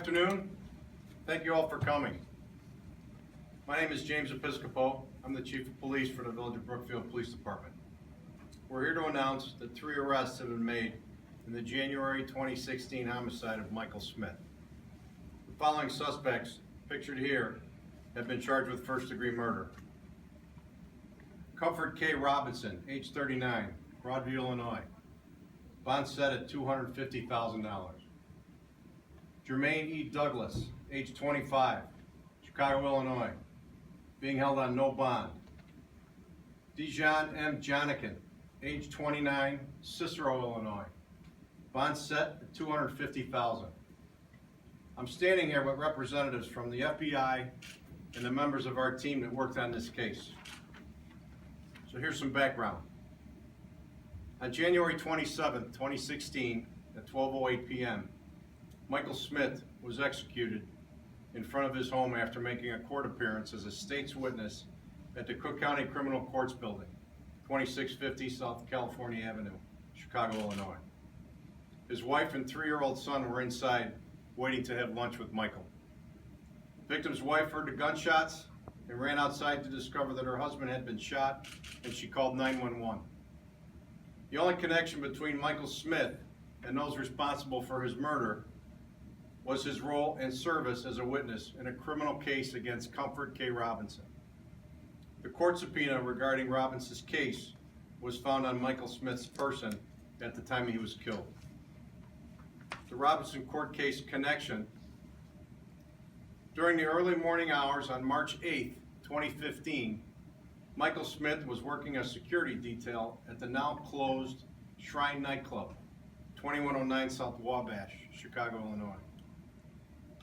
Good afternoon. Thank you all for coming. My name is James Episcopo. I'm the Chief of Police for the Village of Brookfield Police Department. We're here to announce that 3 arrests have been made in the January 2016 homicide of Michael Smith. The following suspects, pictured here, have been charged with first-degree murder. Comfort K. Robinson, age 39, Broadview, Illinois. Bond set at $250,000. Jermaine E. Douglas, age 25, Chicago, Illinois, being held on no bond. Dijon M. Jonikin, age 29, Cicero, Illinois, bond set at $250,000. I'm standing here with representatives from the FBI and the members of our team that worked on this case. So here's some background. On January 27, 2016, at 12:08 p.m., Michael Smith was executed in front of his home after making a court appearance as a state's witness at the Cook County Criminal Courts Building, 2650 South California Avenue, Chicago, Illinois. His wife and 3-year-old son were inside waiting to have lunch with Michael. The victim's wife heard the gunshots and ran outside to discover that her husband had been shot, and she called 911. The only connection between Michael Smith and those responsible for his murder was his role and service as a witness in a criminal case against Comfort K. Robinson. The court subpoena regarding Robinson's case was found on Michael Smith's person at the time he was killed. The Robinson court case connection: during the early morning hours on March 8, 2015, Michael Smith was working a security detail at the now closed Shrine nightclub, 2109 South Wabash, Chicago, Illinois.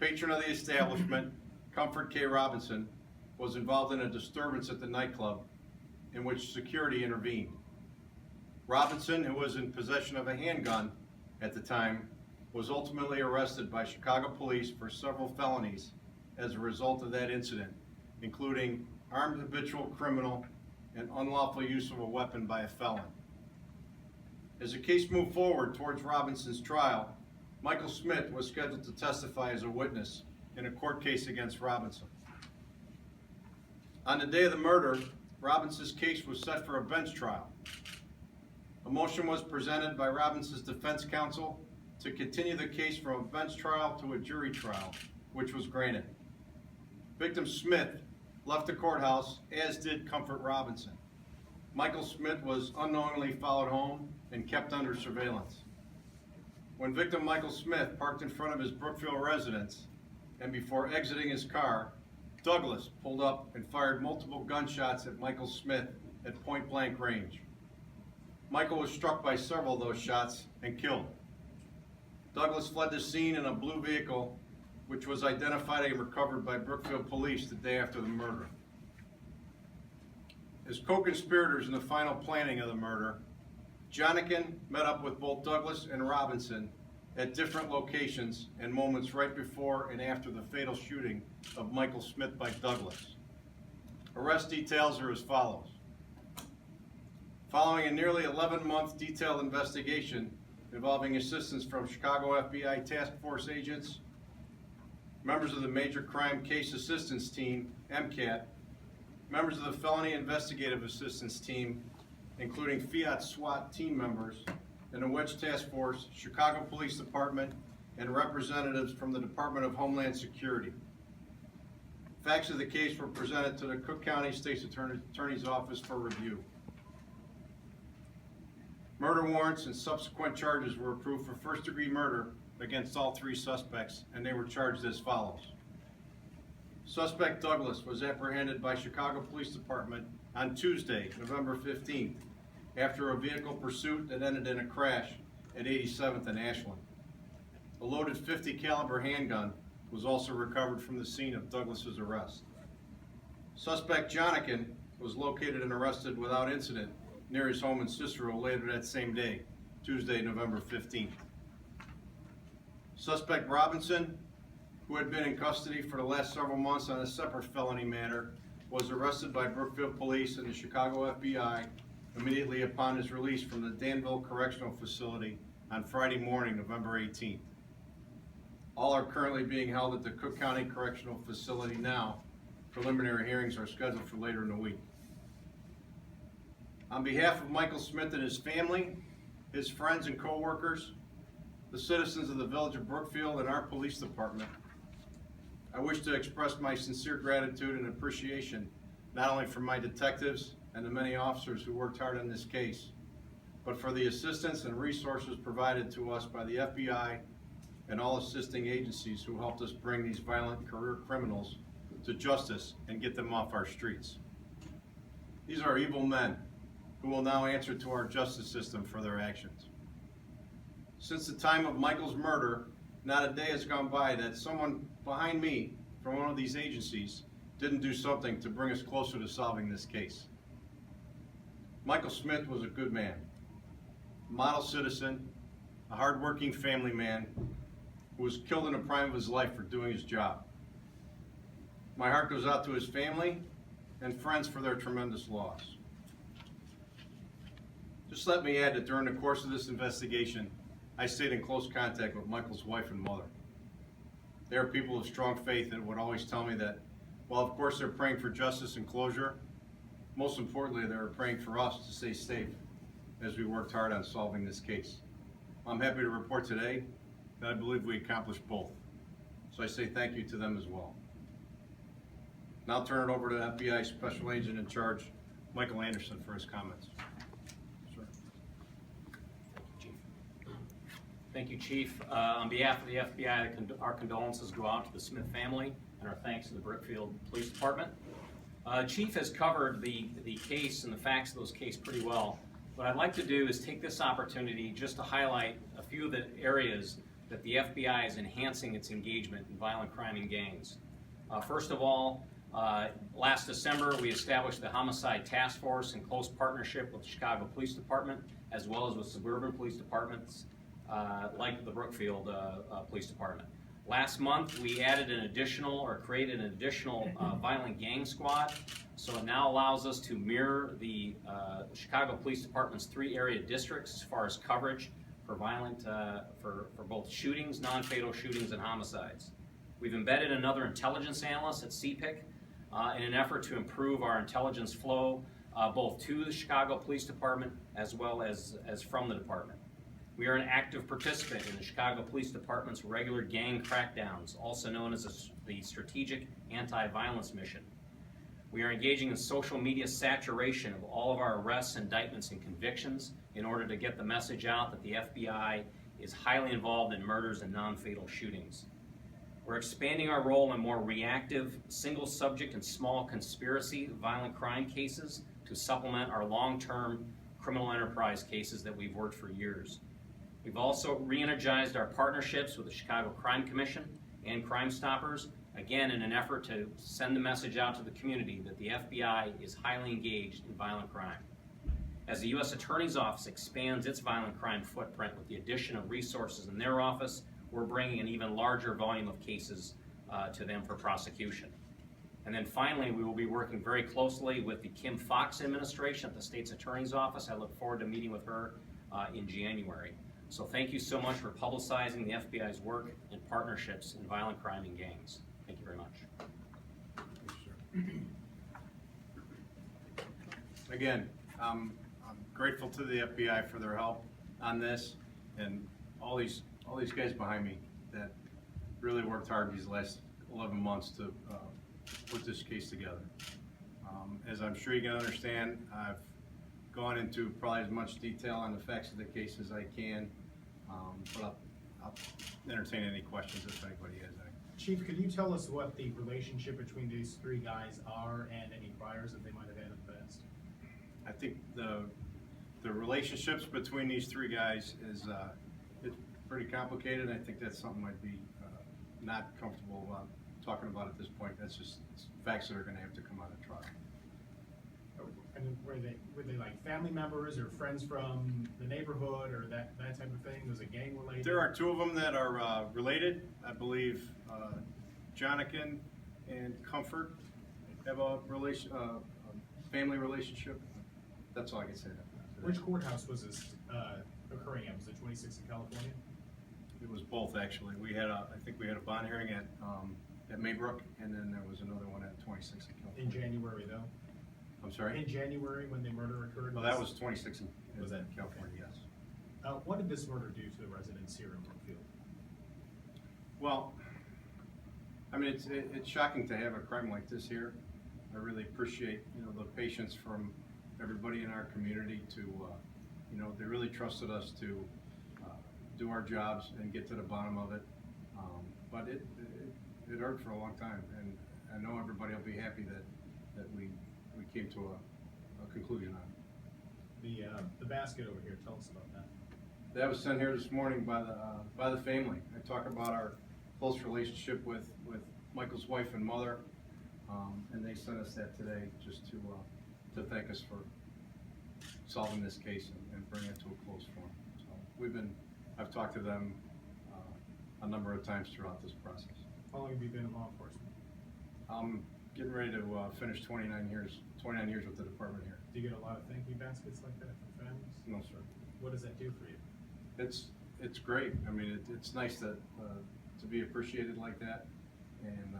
Patron of the establishment, Comfort K. Robinson, was involved in a disturbance at the nightclub in which security intervened. Robinson, who was in possession of a handgun at the time, was ultimately arrested by Chicago police for several felonies as a result of that incident, including armed habitual criminal and unlawful use of a weapon by a felon. As the case moved forward towards Robinson's trial, Michael Smith was scheduled to testify as a witness in a court case against Robinson. On the day of the murder, Robinson's case was set for a bench trial. A motion was presented by Robinson's defense counsel to continue the case from a bench trial to a jury trial, which was granted. Victim Smith left the courthouse, as did Comfort Robinson. Michael Smith was unknowingly followed home and kept under surveillance. When victim Michael Smith parked in front of his Brookfield residence, and before exiting his car, Douglas pulled up and fired multiple gunshots at Michael Smith at point-blank range. Michael was struck by several of those shots and killed. Douglas fled the scene in a blue vehicle, which was identified and recovered by Brookfield police the day after the murder. As co-conspirators in the final planning of the murder, Jonikin met up with both Douglas and Robinson at different locations and moments right before and after the fatal shooting of Michael Smith by Douglas. Arrest details are as follows. Following a nearly 11-month detailed investigation involving assistance from Chicago FBI task force agents, members of the Major Crime Case Assistance Team, MCAT, members of the Felony Investigative Assistance Team, including Fiat SWAT team members, and the Wedge Task Force, Chicago Police Department, and representatives from the Department of Homeland Security. Facts of the case were presented to the Cook County State's Attorney's Office for review. Murder warrants and subsequent charges were approved for first-degree murder against all 3 suspects, and they were charged as follows. Suspect Douglas was apprehended by Chicago Police Department on Tuesday, November 15th, after a vehicle pursuit that ended in a crash at 87th and Ashland. A loaded .50 caliber handgun was also recovered from the scene of Douglas's arrest. Suspect Jonikin was located and arrested without incident near his home in Cicero later that same day, Tuesday, November 15th. Suspect Robinson, who had been in custody for the last several months on a separate felony matter, was arrested by Brookfield Police and the Chicago FBI immediately upon his release from the Danville Correctional Facility on Friday morning, November 18th. All are currently being held at the Cook County Correctional Facility now. Preliminary hearings are scheduled for later in the week. On behalf of Michael Smith and his family, his friends and co-workers, the citizens of the Village of Brookfield, and our police department, I wish to express my sincere gratitude and appreciation not only for my detectives and the many officers who worked hard on this case, but for the assistance and resources provided to us by the FBI and all assisting agencies who helped us bring these violent career criminals to justice and get them off our streets. These are evil men who will now answer to our justice system for their actions. Since the time of Michael's murder, not a day has gone by that someone behind me from one of these agencies didn't do something to bring us closer to solving this case. Michael Smith was a good man, a model citizen, a hardworking family man who was killed in the prime of his life for doing his job. My heart goes out to his family and friends for their tremendous loss. Just let me add that during the course of this investigation, I stayed in close contact with Michael's wife and mother. They are people of strong faith and would always tell me that, while of course they're praying for justice and closure, most importantly, they're praying for us to stay safe as we worked hard on solving this case. I'm happy to report today that I believe we accomplished both. So I say thank you to them as well. Now I'll turn it over to FBI Special Agent in Charge, Michael Anderson, for his comments. Sir. Thank you, Chief. On behalf of the FBI, our condolences go out to the Smith family and our thanks to the Brookfield Police Department. Chief has covered the case and the facts of those cases pretty well. What I'd like to do is take this opportunity just to highlight a few of the areas that the FBI is enhancing its engagement in violent crime and gangs. First of all, last December we established the Homicide Task Force in close partnership with the Chicago Police Department as well as with suburban police departments like the Brookfield Police Department. Last month we added an additional or created an additional violent gang squad, so it now allows us to mirror the Chicago Police Department's 3 area districts as far as coverage for violent, for both shootings, non-fatal shootings, and homicides. We've embedded another intelligence analyst at CPIC in an effort to improve our intelligence flow both to the Chicago Police Department as well as from the department. We are an active participant in the Chicago Police Department's regular gang crackdowns, also known as the Strategic Anti-Violence Mission. We are engaging in social media saturation of all of our arrests, indictments, and convictions in order to get the message out that the FBI is highly involved in murders and non-fatal shootings. We're expanding our role in more reactive, single subject and small conspiracy violent crime cases to supplement our long-term criminal enterprise cases that we've worked for years. We've also re-energized our partnerships with the Chicago Crime Commission and Crime Stoppers, again in an effort to send the message out to the community that the FBI is highly engaged in violent crime. As the U.S. Attorney's Office expands its violent crime footprint with the addition of resources in their office, we're bringing an even larger volume of cases to them for prosecution. And then finally, we will be working very closely with the Kim Foxx administration at the state's Attorney's Office. I look forward to meeting with her in January. So thank you so much for publicizing the FBI's work and partnerships in violent crime and gangs. Thank you very much. Again, I'm grateful to the FBI for their help on this, and all these guys behind me that really worked hard these last 11 months to put this case together. As I'm sure you can understand, I've gone into probably as much detail on the facts of the case as I can, but I'll entertain any questions if anybody has any. Chief, could you tell us what the relationship between these 3 guys are and any priors that they might have had in the past? I think the relationships between these 3 guys is it's pretty complicated. I think that's something I'd be not comfortable talking about at this point. That's just facts that are going to have to come out of trial. And were they like family members or friends from the neighborhood or that type of thing? Was it gang related? There are 2 of them that are related. I believe Jonathan and Comfort have a family relationship. That's all I can say. Which courthouse was this occurring at? Was it 26 in California? It was both, actually. We had I think we had a bond hearing at Maybrook, and then there was another one at 26 in California. In January though? I'm sorry? In January when the murder occurred? Well, that was 26 in Was that- California, yes. What did this murder do to the residents here in Brookfield? Well, I mean, it's shocking to have a crime like this here. I really appreciate, the patience from everybody in our community to, they really trusted us to do our jobs and get to the bottom of it. But it hurt for a long time, and I know everybody will be happy that we came to a conclusion on it. The basket over here, tell us about that. That was sent here this morning by the family. I talk about our close relationship with Michael's wife and mother, and they sent us that today just to thank us for solving this case and bringing it to a close form. So I've talked to them a number of times throughout this process. How long have you been in law enforcement? I'm getting ready to finish 29 years with the department here. Do you get a lot of thank you baskets like that from families? No, sir. What does that do for you? It's great. I mean, it's nice to be appreciated like that, and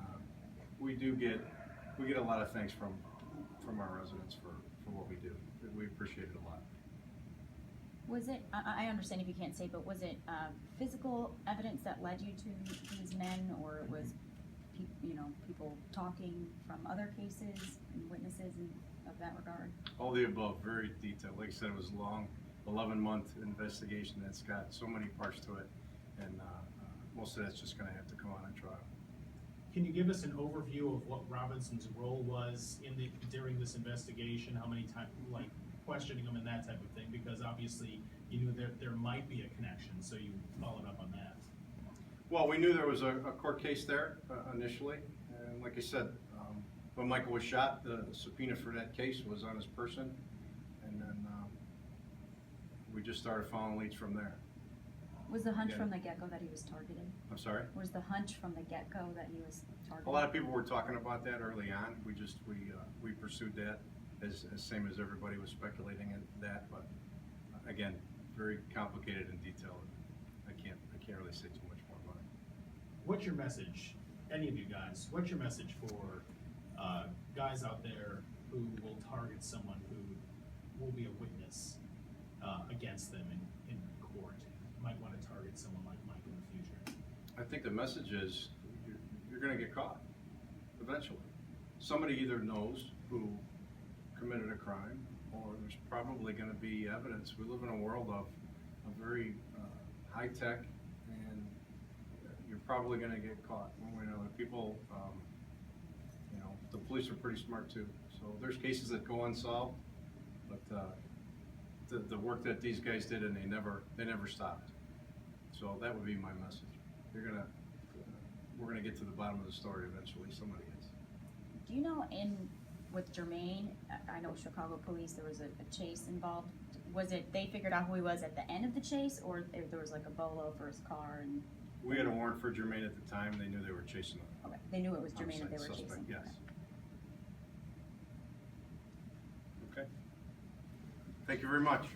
we get a lot of thanks from our residents for what we do. We appreciate it a lot. Was it, I understand if you can't say, but was it physical evidence that led you to these men, or it was people talking from other cases and witnesses of that regard? All the above, very detailed. Like I said, it was a long 11-month investigation that's got so many parts to it, and most of that's just going to have to come on in trial. Can you give us an overview of what Robinson's role was during this investigation? How many times, like questioning him and that type of thing? Because obviously you knew there might be a connection, so you followed up on that. Well, we knew there was a court case there initially, and like I said, when Michael was shot, the subpoena for that case was on his person, and then we just started following leads from there. Was the hunch Yeah. from the get-go that he was targeted? I'm sorry? Was the hunch from the get-go that he was targeted? A lot of people were talking about that early on. We pursued that as same as everybody was speculating in that, but again, very complicated and detailed. I can't really say too much more about it. What's your message, any of you guys, what's your message for guys out there who will target someone who will be a witness against them in court? Might want to target someone like Mike in the future. I think the message is you're going to get caught eventually. Somebody either knows who committed a crime, or there's probably going to be evidence. We live in a world of very high tech, and you're probably going to get caught one way or another. People, the police are pretty smart too. So there's cases that go unsolved, but the work that these guys did, and they never stopped. So that would be my message. We're gonna get to the bottom of the story eventually. Somebody is. Do you know with Jermaine, I know Chicago police, there was a chase involved. Was it, they figured out who he was at the end of the chase, or there was like a bolo for his car and? We had a warrant for Jermaine at the time. They knew they were chasing him. Okay, they knew it was Jermaine that they were Homicide chasing? suspect, yes. Okay. Thank you very much.